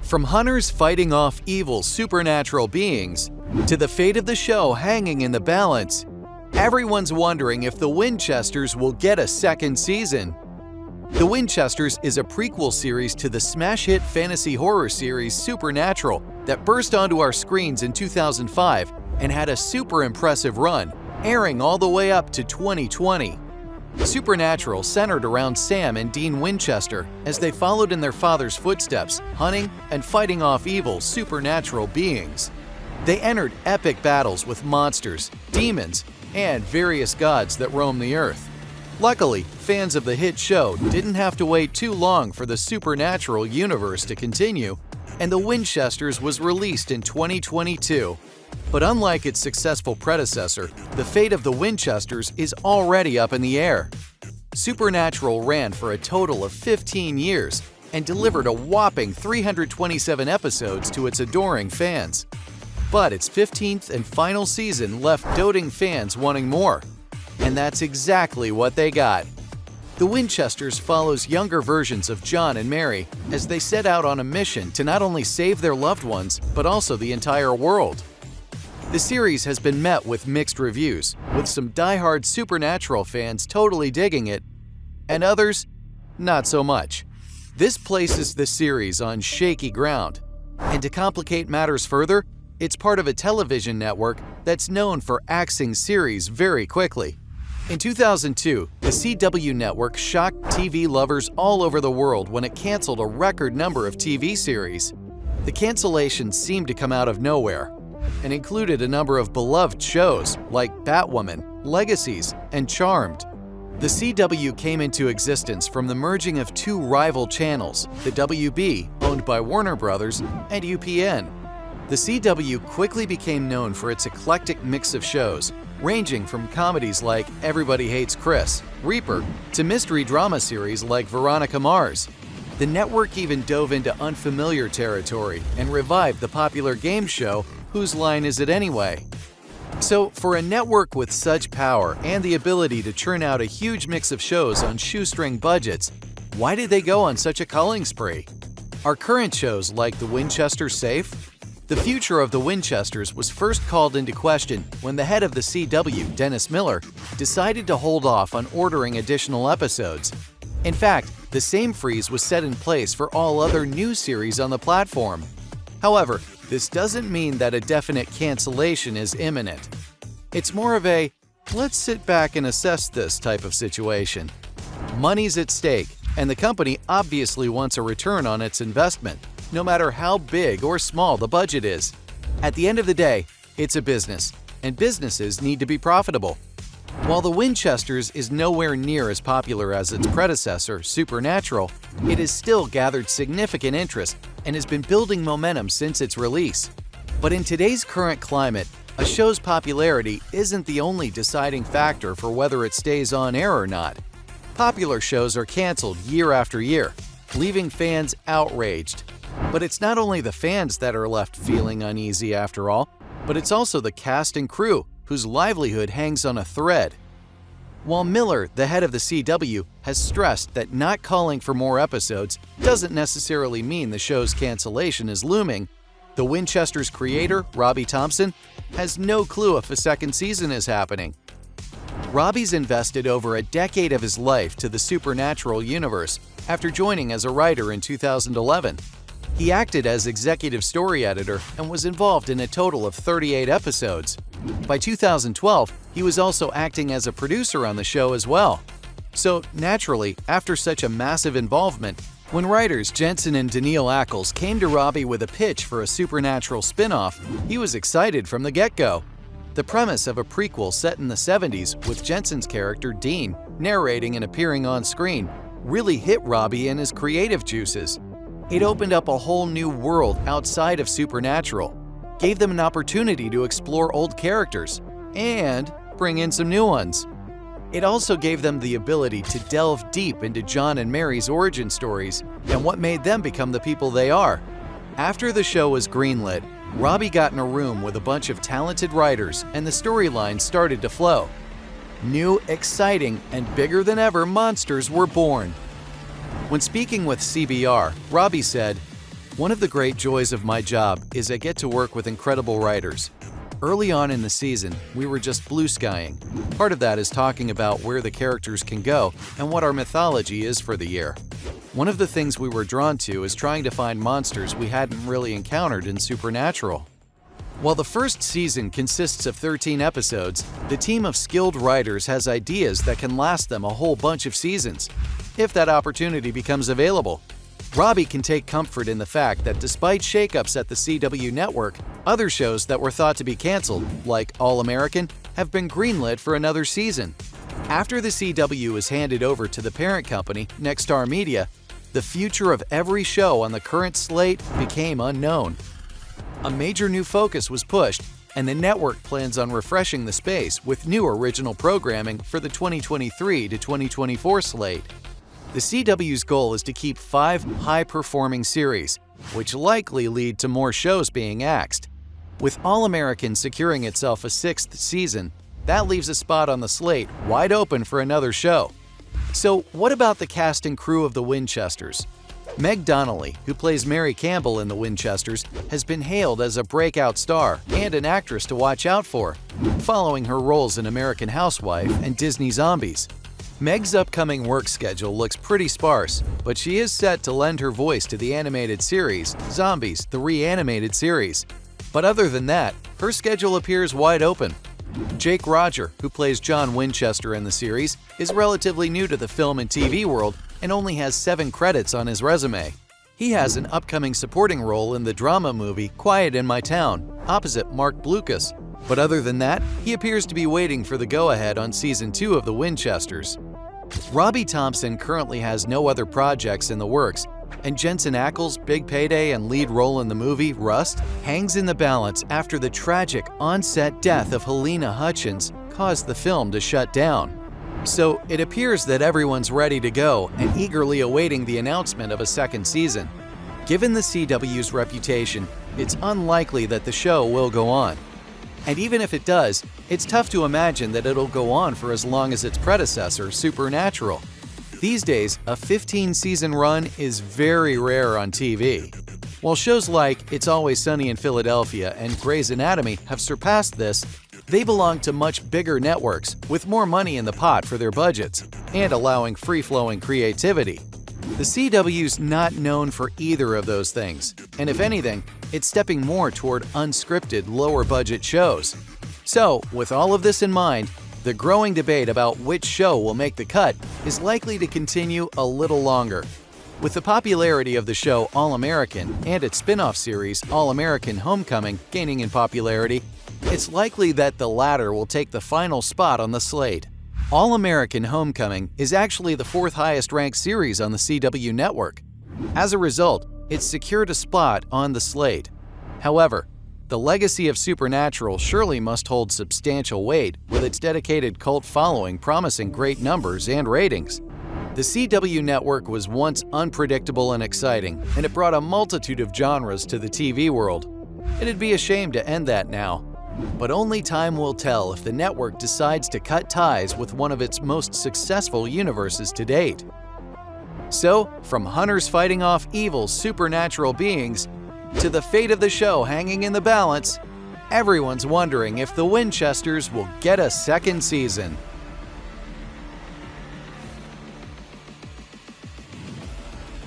From hunters fighting off evil supernatural beings to the fate of the show hanging in the balance, everyone's wondering if the Winchesters will get a second season. The Winchesters is a prequel series to the smash hit fantasy horror series Supernatural that burst onto our screens in 2005 and had a super impressive run, airing all the way up to 2020. Supernatural centered around Sam and Dean Winchester as they followed in their father's footsteps, hunting and fighting off evil supernatural beings. They entered epic battles with monsters, demons, and various gods that roam the earth. Luckily, fans of the hit show didn't have to wait too long for the supernatural universe to continue, and The Winchesters was released in 2022. But unlike its successful predecessor, the fate of The Winchesters is already up in the air. Supernatural ran for a total of 15 years and delivered a whopping 327 episodes to its adoring fans. But its 15th and final season left doting fans wanting more. And that's exactly what they got. The Winchesters follows younger versions of John and Mary as they set out on a mission to not only save their loved ones, but also the entire world. The series has been met with mixed reviews, with some die-hard Supernatural fans totally digging it, and others, not so much. This places the series on shaky ground. And to complicate matters further, it's part of a television network that's known for axing series very quickly. In 2002, the CW network shocked TV lovers all over the world when it canceled a record number of TV series. The cancellations seemed to come out of nowhere and included a number of beloved shows like Batwoman, Legacies, and Charmed. The CW came into existence from the merging of two rival channels, the WB, owned by Warner Brothers, and UPN. The CW quickly became known for its eclectic mix of shows, ranging from comedies like Everybody Hates Chris, Reaper, to mystery drama series like Veronica Mars. The network even dove into unfamiliar territory and revived the popular game show Whose Line Is It Anyway? So, for a network with such power and the ability to churn out a huge mix of shows on shoestring budgets, why did they go on such a culling spree? Are current shows like The Winchesters safe? The future of The Winchesters was first called into question when the head of the CW, Dennis Miller, decided to hold off on ordering additional episodes. In fact, the same freeze was set in place for all other new series on the platform. However, this doesn't mean that a definite cancellation is imminent. It's more of a, let's sit back and assess this type of situation. Money's at stake, and the company obviously wants a return on its investment, no matter how big or small the budget is. At the end of the day, it's a business, and businesses need to be profitable. While The Winchesters is nowhere near as popular as its predecessor, Supernatural, it has still gathered significant interest and has been building momentum since its release. But in today's current climate, a show's popularity isn't the only deciding factor for whether it stays on air or not. Popular shows are canceled year after year, leaving fans outraged. But it's not only the fans that are left feeling uneasy after all, but it's also the cast and crew whose livelihood hangs on a thread. While Miller, the head of the CW, has stressed that not calling for more episodes doesn't necessarily mean the show's cancellation is looming, the Winchesters creator, Robbie Thompson, has no clue if a second season is happening. Robbie's invested over a decade of his life to the Supernatural universe after joining as a writer in 2011. He acted as executive story editor and was involved in a total of 38 episodes. By 2012, he was also acting as a producer on the show as well. So, naturally, after such a massive involvement, when writers Jensen and Daniil Ackles came to Robbie with a pitch for a Supernatural spin-off, he was excited from the get-go. The premise of a prequel set in the 70s with Jensen's character Dean narrating and appearing on screen really hit Robbie in his creative juices. It opened up a whole new world outside of Supernatural, gave them an opportunity to explore old characters, and bring in some new ones. It also gave them the ability to delve deep into John and Mary's origin stories and what made them become the people they are. After the show was greenlit, Robbie got in a room with a bunch of talented writers and the storylines started to flow. New, exciting, and bigger than ever monsters were born. When speaking with CBR, Robbie said, One of the great joys of my job is I get to work with incredible writers. Early on in the season, we were just blue skying. Part of that is talking about where the characters can go and what our mythology is for the year. One of the things we were drawn to is trying to find monsters we hadn't really encountered in Supernatural. While the first season consists of 13 episodes, the team of skilled writers has ideas that can last them a whole bunch of seasons, if that opportunity becomes available. Robbie can take comfort in the fact that despite shakeups at the CW network, other shows that were thought to be canceled, like All American, have been greenlit for another season. After the CW was handed over to the parent company, Nexstar Media, the future of every show on the current slate became unknown. A major new focus was pushed, and the network plans on refreshing the space with new original programming for the 2023 to 2024 slate. The CW's goal is to keep 5 high-performing series, which likely lead to more shows being axed. With All American securing itself a 6th season, that leaves a spot on the slate wide open for another show. So what about the cast and crew of the Winchesters? Meg Donnelly, who plays Mary Campbell in the Winchesters, has been hailed as a breakout star and an actress to watch out for, following her roles in American Housewife and Disney Zombies. Meg's upcoming work schedule looks pretty sparse, but she is set to lend her voice to the animated series, Zombies, the Reanimated Series. But other than that, her schedule appears wide open. Jake Roger, who plays John Winchester in the series, is relatively new to the film and TV world and only has 7 credits on his resume. He has an upcoming supporting role in the drama movie Quiet in My Town, opposite Mark Blucas. But other than that, he appears to be waiting for the go-ahead on Season 2 of the Winchesters. Robbie Thompson currently has no other projects in the works, and Jensen Ackles' big payday and lead role in the movie Rust hangs in the balance after the tragic on-set death of Helena Hutchins caused the film to shut down. So it appears that everyone's ready to go and eagerly awaiting the announcement of a second season. Given the CW's reputation, it's unlikely that the show will go on. And even if it does, it's tough to imagine that it'll go on for as long as its predecessor, Supernatural. These days, a 15-season run is very rare on TV. While shows like It's Always Sunny in Philadelphia and Grey's Anatomy have surpassed this, they belong to much bigger networks with more money in the pot for their budgets and allowing free-flowing creativity. The CW's not known for either of those things, and if anything, it's stepping more toward unscripted, lower-budget shows. So, with all of this in mind, the growing debate about which show will make the cut is likely to continue a little longer. With the popularity of the show All American and its spin-off series All American Homecoming gaining in popularity, it's likely that the latter will take the final spot on the slate. All American Homecoming is actually the 4th highest-ranked series on the CW network. As a result, it's secured a spot on the slate. However, the legacy of Supernatural surely must hold substantial weight, with its dedicated cult following promising great numbers and ratings. The CW network was once unpredictable and exciting, and it brought a multitude of genres to the TV world. It'd be a shame to end that now. But only time will tell if the network decides to cut ties with one of its most successful universes to date. So, from hunters fighting off evil supernatural beings to the fate of the show hanging in the balance, everyone's wondering if the Winchesters will get a second season.